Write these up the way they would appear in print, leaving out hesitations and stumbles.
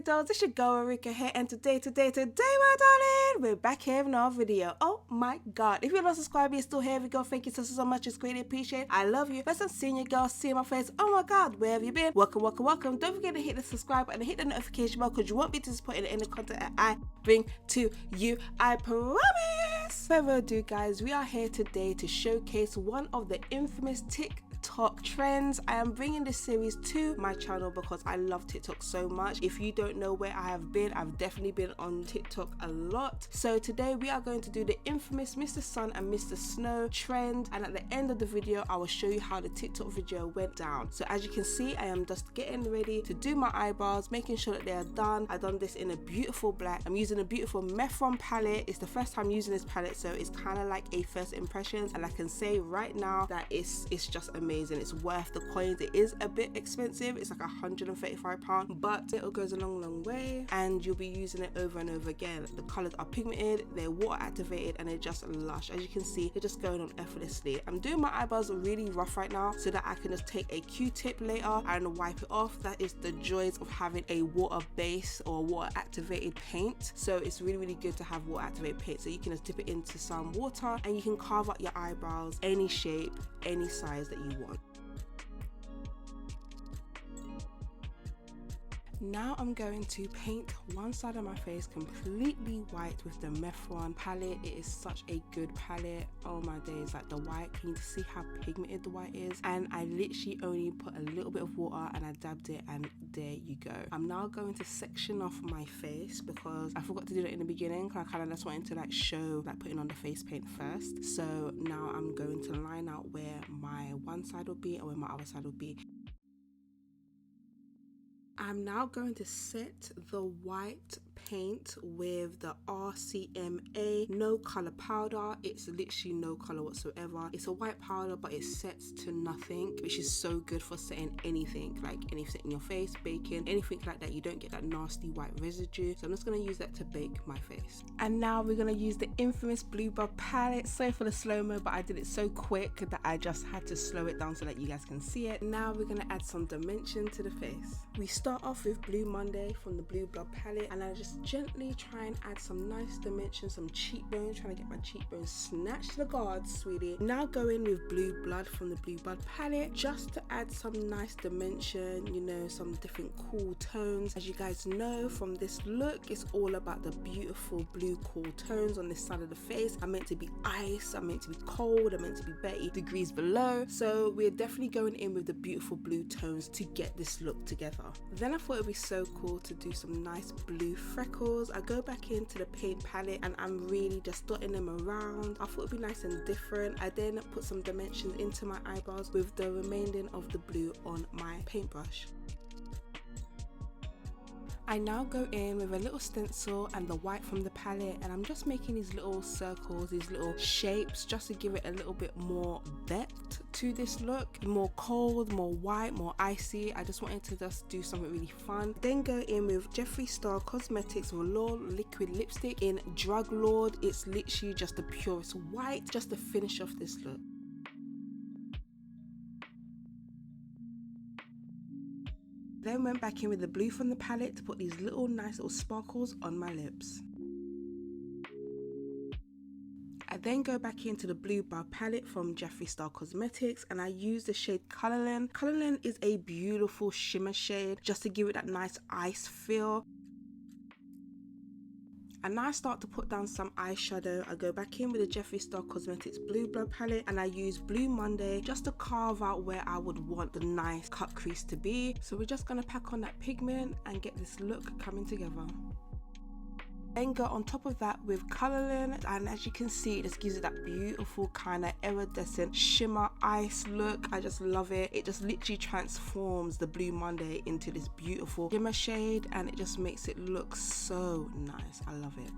RuleeDollz, it's your girl Ruriko here, and today my darling, we're back here with another video. Oh my god, if you're not subscribed, you're still here, we go. Thank you so much, it's greatly appreciated. I love you. First I'm seeing your girl, seeing my face. Oh my god, where have you been? Welcome. Don't forget to hit the subscribe and hit the notification bell, because you won't be disappointed in the content that I bring to you, I promise. Further ado guys, we are here today to showcase one of the infamous TikTok trends. I am bringing this series to my channel because I love TikTok so much. If you don't know where I have been, I've definitely been on TikTok a lot. So today we are going to do the infamous Mr. Sun and Mr. Snow trend, and at the end of the video I will show you how the TikTok video went down. So as you can see, I am just getting ready to do my eyebrows, making sure that they are done. I've done this in a beautiful black. I'm using a beautiful Methron palette. It's the first time using this palette, so it's kind of like a first impressions, and I can say right now that it's just amazing. It's worth the coins. It is a bit expensive, it's like £135, but it goes a long way, and you'll be using it over and over again. The colors are pigmented, they're water activated, and they're just lush. As you can see, they're just going on effortlessly. I'm doing my eyebrows really rough right now so that I can just take a Q-tip later and wipe it off. That is the joys of having a water base or water activated paint. So it's really good to have water activated paint, so you can just dip it into some water and you can carve out your eyebrows any shape, any size that you want. Now I'm going to paint one side of my face completely white with the Methron palette. It is such a good palette. Oh my days, like the white, can you see how pigmented the white is? And I literally only put a little bit of water and I dabbed it, and there you go. I'm now going to section off my face because I forgot to do that in the beginning. I kind of just wanted to like show like putting on the face paint first. So now I'm going to line out where my one side will be and where my other side will be. I'm now going to set the white paint with the RCMA no color powder. It's literally no color whatsoever. It's a white powder, but it sets to nothing, which is so good for setting anything, like anything in your face, baking, anything like that. You don't get that nasty white residue. So I'm just going to use that to bake my face. And now we're going to use the infamous Blue Blood palette. Sorry for the slow-mo, but I did it so quick that I just had to slow it down so that you guys can see it. Now we're going to add some dimension to the face. We start off with Blue Monday from the Blue Blood palette, and I just gently try and add some nice dimension, some cheekbones, trying to get my cheekbones snatched to the guard, sweetie. Now go in with Blue Blood from the Blue Blood palette just to add some nice dimension, you know, some different cool tones. As you guys know from this look, it's all about the beautiful blue cool tones on this side of the face. I'm meant to be ice, I'm meant to be cold, I'm meant to be 30 degrees below, so we're definitely going in with the beautiful blue tones to get this look together. Then I thought it'd be so cool to do some nice blue freckles. I go back into the paint palette and I'm really just dotting them around. I thought it'd be nice and different. I then put some dimensions into my eyebrows with the remaining of the blue on my paintbrush. I now go in with a little stencil and the white from the palette, and I'm just making these little circles, these little shapes, just to give it a little bit more depth to this look. More cold, more white, more icy. I just wanted to just do something really fun. Then go in with Jeffree Star Cosmetics Velour liquid lipstick in Drug Lord. It's literally just the purest white, just to finish off this look. Then went back in with the blue from the palette to put these nice little sparkles on my lips. I then go back into the Blue Blood palette from Jeffree Star Cosmetics, and I use the shade Colorlin. Colorlin is a beautiful shimmer shade just to give it that nice ice feel. And now I start to put down some eyeshadow. I go back in with the Jeffree Star Cosmetics Blue Blood palette, and I use Blue Monday just to carve out where I would want the nice cut crease to be. So we're just going to pack on that pigment and get this look coming together. Then go on top of that with Colorlin, and as you can see, it just gives it that beautiful kind of iridescent shimmer ice look. I just love it. It just literally transforms the Blue Monday into this beautiful shimmer shade, and it just makes it look so nice. I love it.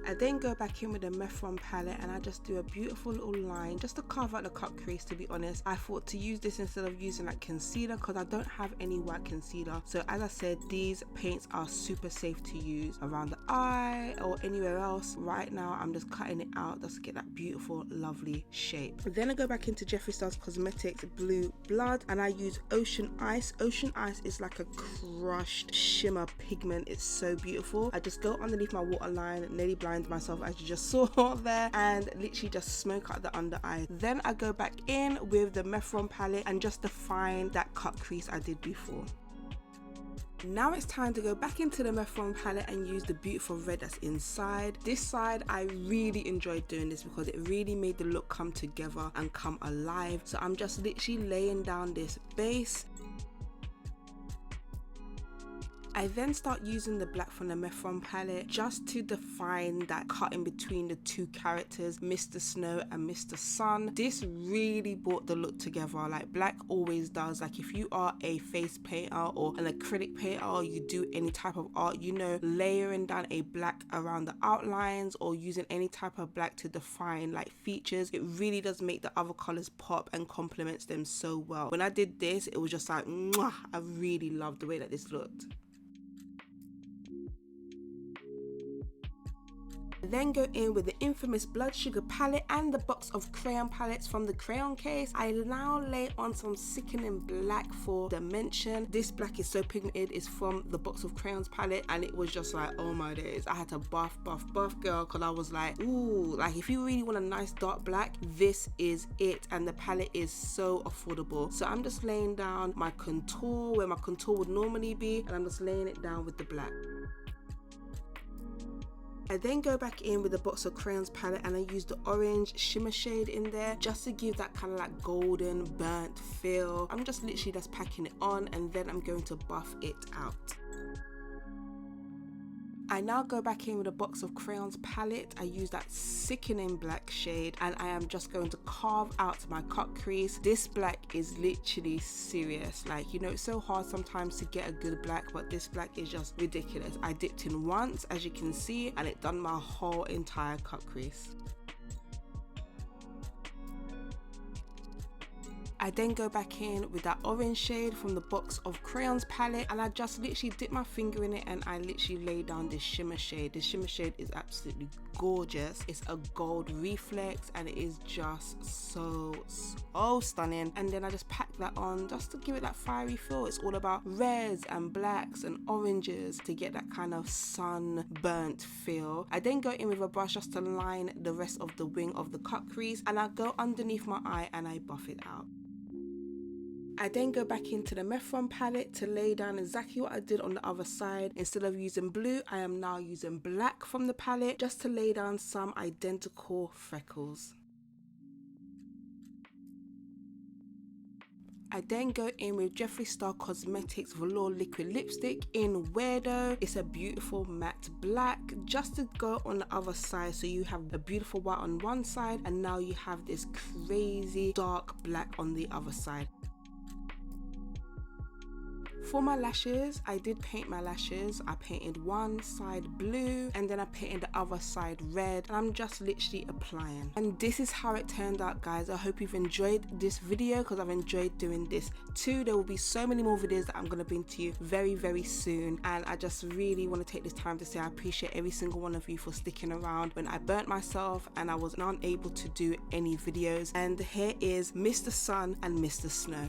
I then go back in with the Methron palette and I just do a beautiful little line just to carve out the cut crease. To be honest, I thought to use this instead of using like concealer because I don't have any white concealer. So as I said, these paints are super safe to use around the eye or anywhere else. Right now I'm just cutting it out just to get that beautiful lovely shape. Then I go back into Jeffree Star's Cosmetics Blue Blood and I use Ocean Ice. Ocean Ice is like a crushed shimmer pigment. It's so beautiful. I just go underneath my waterline, nearly blind myself as you just saw there, and literally just smoke out the under eye. Then I go back in with the Methron palette and just define that cut crease I did before. Now it's time to go back into the Methron palette and use the beautiful red that's inside. This side I really enjoyed doing this because it really made the look come together and come alive. So I'm just literally laying down this base. I then start using the black from the Methron palette just to define that cut in between the two characters, Mr. Snow and Mr. Sun. This really brought the look together like black always does. Like if you are a face painter or an acrylic painter or you do any type of art, you know, layering down a black around the outlines or using any type of black to define like features, it really does make the other colors pop and complements them so well. When I did this, it was just like, mwah, I really loved the way that this looked. Then go in with the infamous Blood Sugar palette and the box of crayon palettes from the crayon case. I now lay on some sickening black for dimension. This black is so pigmented. It's from the box of crayons palette and it was just like, oh my days, I had to buff girl, because I was like, ooh, like if you really want a nice dark black, this is it. And the palette is so affordable. So I'm just laying down my contour where my contour would normally be, and I'm just laying it down with the black. I then go back in with the box of crayons palette and I use the orange shimmer shade in there just to give that kind of like golden burnt feel. I'm just literally just packing it on and then I'm going to buff it out. I now go back in with a box of crayons palette. I use that sickening black shade and I am just going to carve out my cut crease. This black is literally serious. Like, you know, it's so hard sometimes to get a good black, but this black is just ridiculous. I dipped in once, as you can see, and it done my whole entire cut crease. I then go back in with that orange shade from the box of crayons palette and I just literally dip my finger in it and I literally lay down this shimmer shade. This shimmer shade is absolutely gorgeous. It's a gold reflex and it is just so stunning. And then I just pack that on just to give it that fiery feel. It's all about reds and blacks and oranges to get that kind of sunburnt feel. I then go in with a brush just to line the rest of the wing of the cut crease and I go underneath my eye and I buff it out. I then go back into the Methron palette to lay down exactly what I did on the other side. Instead of using blue, I am now using black from the palette just to lay down some identical freckles. I then go in with Jeffree Star Cosmetics Velour Liquid Lipstick in Weirdo. It's a beautiful matte black just to go on the other side, so you have a beautiful white on one side and now you have this crazy dark black on the other side. For my lashes, I did paint my lashes. I painted one side blue and then I painted the other side red and I'm just literally applying. And this is how it turned out, guys. I hope you've enjoyed this video because I've enjoyed doing this too. There will be so many more videos that I'm going to bring to you very, very soon. And I just really want to take this time to say I appreciate every single one of you for sticking around when I burnt myself and I was unable to do any videos. And here is Mr. Sun and Mr. Snow.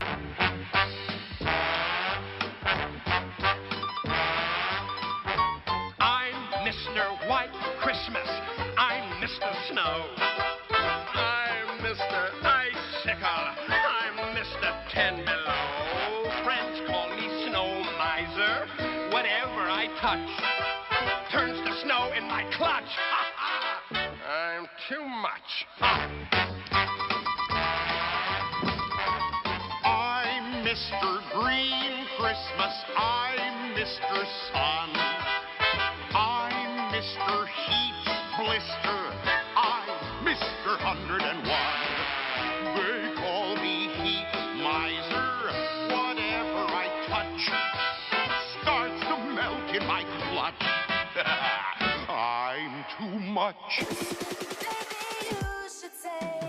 Mr. White Christmas, I'm Mr. Snow. I'm Mr. Icicle, I'm Mr. Ten Below. Friends call me Snow Miser. Whatever I touch turns to snow in my clutch. I'm too much. I'm Mr. Green Christmas, I'm Mr. Sun. Mr. Heat's Blister, I'm Mr. 101. They call me Heat Miser. Whatever I touch starts to melt in my clutch. I'm too much. much. Maybe you should take